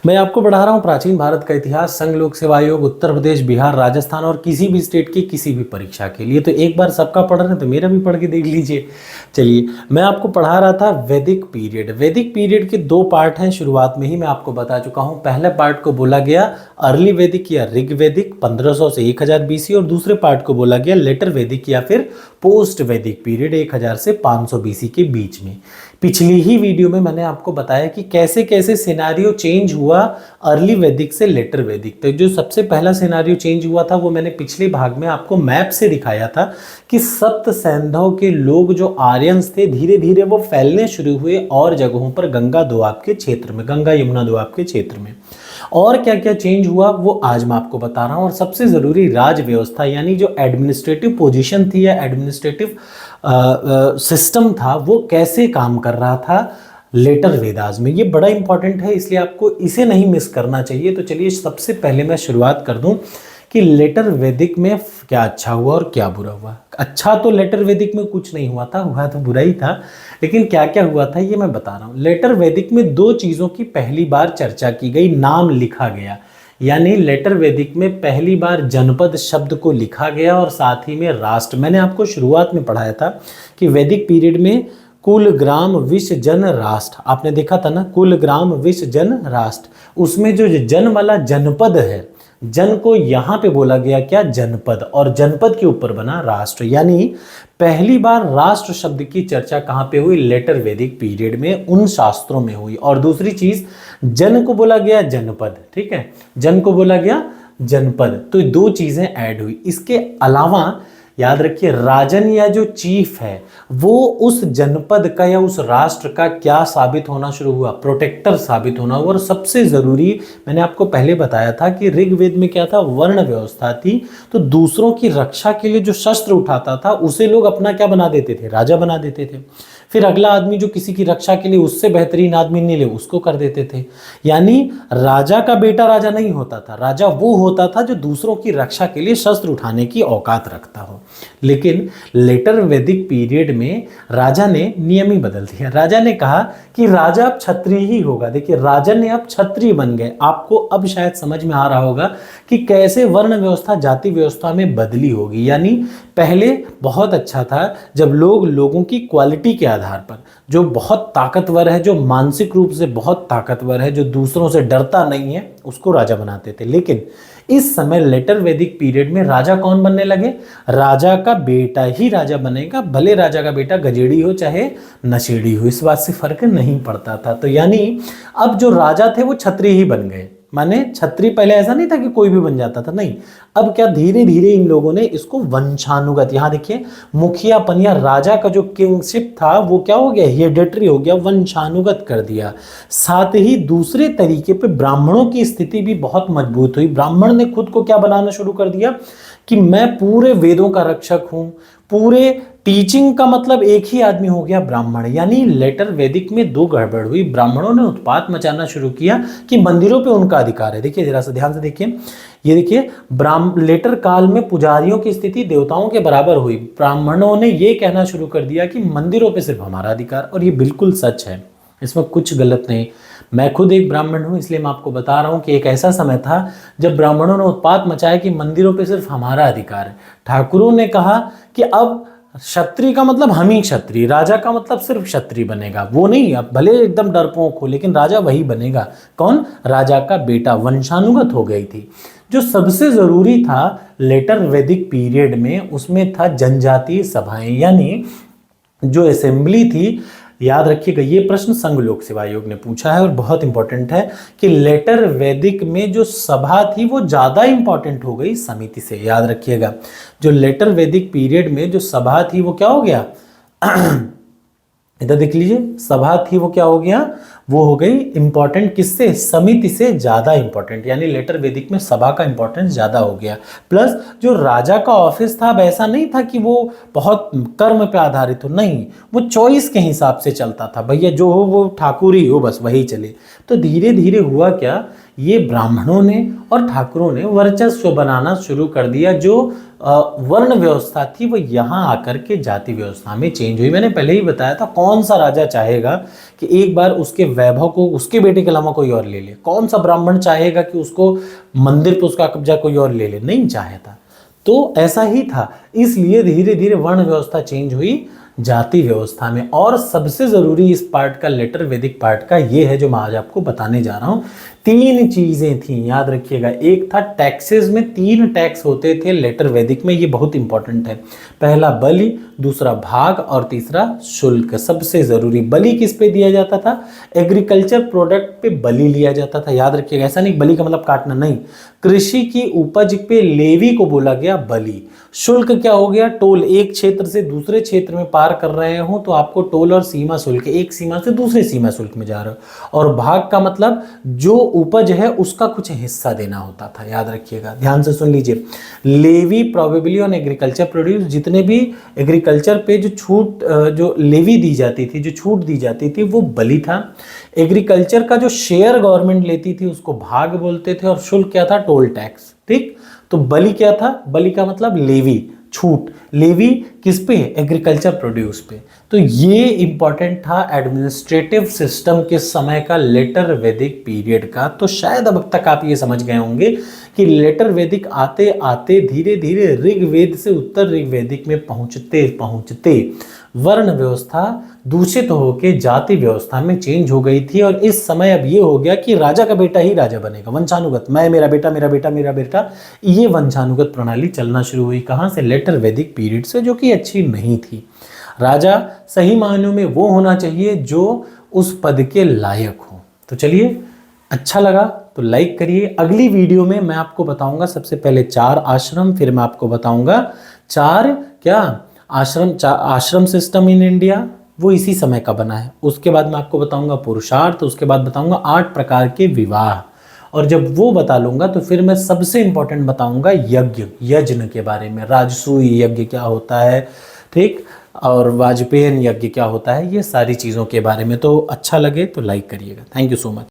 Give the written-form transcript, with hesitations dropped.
मैं आपको पढ़ा रहा हूँ प्राचीन भारत का इतिहास, संघ लोक सेवा आयोग, उत्तर प्रदेश, बिहार, राजस्थान और किसी भी स्टेट की किसी भी परीक्षा के लिए। तो एक बार सबका पढ़ रहे हैं तो मेरा भी पढ़ के देख लीजिए। चलिए, मैं आपको पढ़ा रहा था वैदिक पीरियड। वैदिक पीरियड के दो पार्ट हैं, शुरुआत में ही मैं आपको बता चुका हूँ। पहले पार्ट को बोला गया अर्ली वैदिक या ऋग वैदिक 1500 से 1000 बीसी, और दूसरे पार्ट को बोला गया लेटर वैदिक या फिर पोस्ट वैदिक पीरियड 1000 से 500 बीसी के बीच में। पिछली ही वीडियो में मैंने आपको बताया कि कैसे कैसे सिनारियो चेंज हुआ अर्ली वैदिक से लेटर वैदिक। तो जो सबसे पहला सिनारियो चेंज हुआ था वो मैंने पिछले भाग में आपको मैप से दिखाया था कि सप्त सैंधव के लोग जो आर्यंस थे धीरे धीरे वो फैलने शुरू हुए और जगहों पर गंगा दोआब के क्षेत्र में, गंगा यमुना दोआब के क्षेत्र में। और क्या क्या चेंज हुआ वो आज मैं आपको बता रहा हूँ। और सबसे ज़रूरी राज व्यवस्था यानी जो एडमिनिस्ट्रेटिव पोजीशन थी या एडमिनिस्ट्रेटिव सिस्टम था वो कैसे काम कर रहा था लेटर वेदास में, ये बड़ा इंपॉर्टेंट है, इसलिए आपको इसे नहीं मिस करना चाहिए। तो चलिए सबसे पहले मैं शुरुआत कर दूं कि लेटर वैदिक में क्या अच्छा हुआ और क्या बुरा हुआ। अच्छा तो लेटर वैदिक में कुछ नहीं हुआ था, हुआ तो बुरा ही था, लेकिन क्या क्या हुआ था ये मैं बता रहा हूँ। लेटर वैदिक में दो चीज़ों की पहली बार चर्चा की गई, नाम लिखा गया, यानी लेटर वैदिक में पहली बार जनपद शब्द को लिखा गया और साथ ही में राष्ट्र। मैंने आपको शुरुआत में पढ़ाया था कि वैदिक पीरियड में कुल ग्राम विश जन राष्ट्र, आपने देखा था ना, कुल ग्राम विश जन राष्ट्र, उसमें जो जन वाला जनपद है, जन को यहाँ पे बोला गया क्या, जनपद, और जनपद के ऊपर बना राष्ट्र। यानी पहली बार राष्ट्र शब्द की चर्चा कहाँ पे हुई, लेटर वैदिक पीरियड में, उन शास्त्रों में हुई। और दूसरी चीज, जन को बोला गया जनपद, ठीक है, जन को बोला गया जनपद, तो दो चीजें ऐड हुई। इसके अलावा याद रखिए राजन या जो चीफ है वो उस जनपद का या उस राष्ट्र का क्या साबित होना शुरू हुआ, प्रोटेक्टर साबित होना हुआ। और सबसे जरूरी मैंने आपको पहले बताया था कि ऋग्वेद में क्या था, वर्ण व्यवस्था थी, तो दूसरों की रक्षा के लिए जो शस्त्र उठाता था उसे लोग अपना क्या बना देते थे, राजा बना देते थे। फिर अगला आदमी जो किसी की रक्षा के लिए उससे बेहतरीन आदमी नहीं ले उसको कर देते थे। यानी राजा का बेटा राजा नहीं होता था, राजा वो होता था जो दूसरों की रक्षा के लिए शस्त्र उठाने की औकात रखता हो। लेकिन लेटर वैदिक पीरियड में राजा ने नियम ही बदल दिया। राजा ने कहा कि राजा अब क्षत्रिय ही होगा। देखिए राजा ने अब क्षत्रिय बन गए। आपको अब शायद समझ में आ रहा होगा कि कैसे वर्ण व्यवस्था जाति व्यवस्था में बदली होगी। यानी पहले बहुत अच्छा था जब लोगों की क्वालिटी के आधार पर, जो बहुत ताकतवर है, जो मानसिक रूप से बहुत ताकतवर है, जो दूसरों से डरता नहीं है, उसको राजा बनाते थे। लेकिन इस समय लेटर वैदिक पीरियड में राजा कौन बनने लगे, राजा का बेटा ही राजा बनेगा, भले राजा का बेटा गजेड़ी हो चाहे नशेड़ी हो, इस बात से फर्क नहीं पड़ता था। तो यानी अब जो राजा थे वो क्षत्रिय ही बन गए। माने क्षत्रिय पहले ऐसा नहीं था कि कोई भी बन जाता था, नहीं, अब क्या धीरे धीरे इन लोगों ने इसको वंशानुगत, यहां देखिए मुखियापन या राजा का जो किंगशिप था वो क्या हो गया, हेरेडिटरी हो गया, वंशानुगत कर दिया। साथ ही दूसरे तरीके पे ब्राह्मणों की स्थिति भी बहुत मजबूत हुई। ब्राह्मण ने खुद को क्या बनाना शुरू कर दिया कि मैं पूरे वेदों का रक्षक हूं, पूरे टीचिंग का मतलब एक ही आदमी हो गया ब्राह्मण। यानी लेटर वैदिक में दो गड़बड़ हुई, ब्राह्मणों ने उत्पात मचाना शुरू किया कि मंदिरों पे उनका अधिकार है। देखिए जरा सा ध्यान से देखिए, ये देखिए लेटर काल में पुजारियों की स्थिति देवताओं के बराबर हुई। ब्राह्मणों ने ये कहना शुरू कर दिया कि मंदिरों पे सिर्फ हमारा अधिकार, और ये बिल्कुल सच है, इसमें कुछ गलत नहीं। मैं खुद एक ब्राह्मण हूं, इसलिए मैं आपको बता रहा हूं कि एक ऐसा समय था जब ब्राह्मणों ने उत्पात मचाया कि मंदिरों पे सिर्फ हमारा अधिकार है। ठाकुरों ने कहा कि अब क्षत्रिय का मतलब हम ही क्षत्रिय, राजा का मतलब सिर्फ क्षत्रिय बनेगा, वो नहीं, अब भले एकदम डरपोक हो लेकिन राजा वही बनेगा। कौन, राजा का बेटा, वंशानुगत हो गई थी। जो सबसे जरूरी था लेटर वैदिक पीरियड में, उसमें था जनजातीय सभाएं, यानी जो असेंबली थी। याद रखिएगा ये प्रश्न संघ लोक सेवा आयोग ने पूछा है और बहुत इंपॉर्टेंट है कि लेटर वैदिक में जो सभा थी वो ज्यादा इंपॉर्टेंट हो गई समिति से। याद रखिएगा जो लेटर वैदिक पीरियड में जो सभा थी वो क्या हो गया इधर देख लीजिए, सभा थी वो क्या हो गया, वो हो गई इंपॉर्टेंट किससे, समिति से ज्यादा इंपॉर्टेंट। यानी लेटर वैदिक में सभा का इंपॉर्टेंस ज्यादा हो गया। प्लस जो राजा का ऑफिस था वैसा नहीं था कि वो बहुत कर्म पे आधारित हो, नहीं, वो चॉइस के हिसाब से चलता था, भैया जो हो वो ठाकुर ही हो, बस वही चले। तो धीरे धीरे हुआ क्या, ये ब्राह्मणों ने और ठाकुरों ने वर्चस्व बनाना शुरू कर दिया। जो वर्ण व्यवस्था थी वो यहाँ आकर के जाति व्यवस्था में चेंज हुई। मैंने पहले ही बताया था, कौन सा राजा चाहेगा कि एक बार उसके वैभव को उसके बेटे के अलावा कोई और ले ले? कौन सा ब्राह्मण चाहेगा कि उसको मंदिर पर उसका कब्जा कोई और ले ले? नहीं चाहता। तो ऐसा ही था, इसलिए धीरे धीरे वर्ण व्यवस्था चेंज हुई जाति व्यवस्था में। और सबसे जरूरी इस पार्ट का, लेटर वैदिक पार्ट का, ये है जो मैं आज आपको बताने जा रहा हूं। 3 चीजें थी, याद रखिएगा। एक था टैक्सेस में 3 टैक्स होते थे लेटर वैदिक में, ये बहुत इंपॉर्टेंट है। पहला बलि, दूसरा भाग और तीसरा शुल्क। सबसे जरूरी, बलि किस पे दिया जाता था? एग्रीकल्चर प्रोडक्ट पे बलि लिया जाता था, याद रखिएगा। ऐसा नहीं बलि का मतलब काटना, नहीं, कृषि की उपज पे लेवी को बोला गया बलि। शुल्क क्या हो गया? टोल। एक क्षेत्र से दूसरे क्षेत्र में पार कर रहे हो तो आपको टोल और सीमा शुल्क, एक सीमा से दूसरे सीमा शुल्क में जा रहे हो। और भाग का मतलब जो उपज है उसका कुछ हिस्सा देना होता था, याद रखिएगा। ध्यान से सुन लीजिए, levy probably on agriculture produce, जितने भी एग्रीकल्चर पे जो छूट, जो लेवी दी जाती थी, जो छूट दी जाती थी, वो बलि था। एग्रीकल्चर का जो शेयर गवर्नमेंट लेती थी उसको भाग बोलते थे। और शुल्क क्या था? Toll tax. ठीक, तो बलि क्या था? बलि का मतलब लेवी, छूट। लेवी किस पे? एग्रीकल्चर प्रोड्यूस पे। तो ये इंपॉर्टेंट था एडमिनिस्ट्रेटिव सिस्टम के समय का, लेटर वैदिक पीरियड का। तो शायद अब तक आप ये समझ गए होंगे कि लेटर वैदिक आते आते धीरे धीरे ऋग्वेद से उत्तर ऋग्वैदिक में पहुंचते पहुंचते वर्ण व्यवस्था दूषित होकर जाति व्यवस्था में चेंज हो गई थी। और इस समय अब ये हो गया कि राजा का बेटा ही राजा बनेगा, वंशानुगत। मैं, मेरा बेटा, मेरा बेटा, मेरा बेटा, ये वंशानुगत प्रणाली चलना शुरू हुई। कहाँ से? लेटर वैदिक पीरियड से, जो कि अच्छी नहीं थी। राजा सही मायनों में वो होना चाहिए जो उस पद के लायक हो। तो चलिए, अच्छा लगा तो लाइक करिए। अगली वीडियो में मैं आपको बताऊंगा सबसे पहले 4 आश्रम, फिर मैं आपको बताऊंगा 4 क्या आश्रम सिस्टम इन इंडिया, वो इसी समय का बना है। उसके बाद मैं आपको बताऊंगा पुरुषार्थ, उसके बाद बताऊंगा 8 प्रकार के विवाह। और जब वो बता लूंगा तो फिर मैं सबसे इंपॉर्टेंट बताऊंगा यज्ञ के बारे में। राजसूय यज्ञ क्या होता है, ठीक, और वाजपेयन यज्ञ क्या होता है, ये सारी चीज़ों के बारे में। तो अच्छा लगे तो लाइक करिएगा। Thank you so much.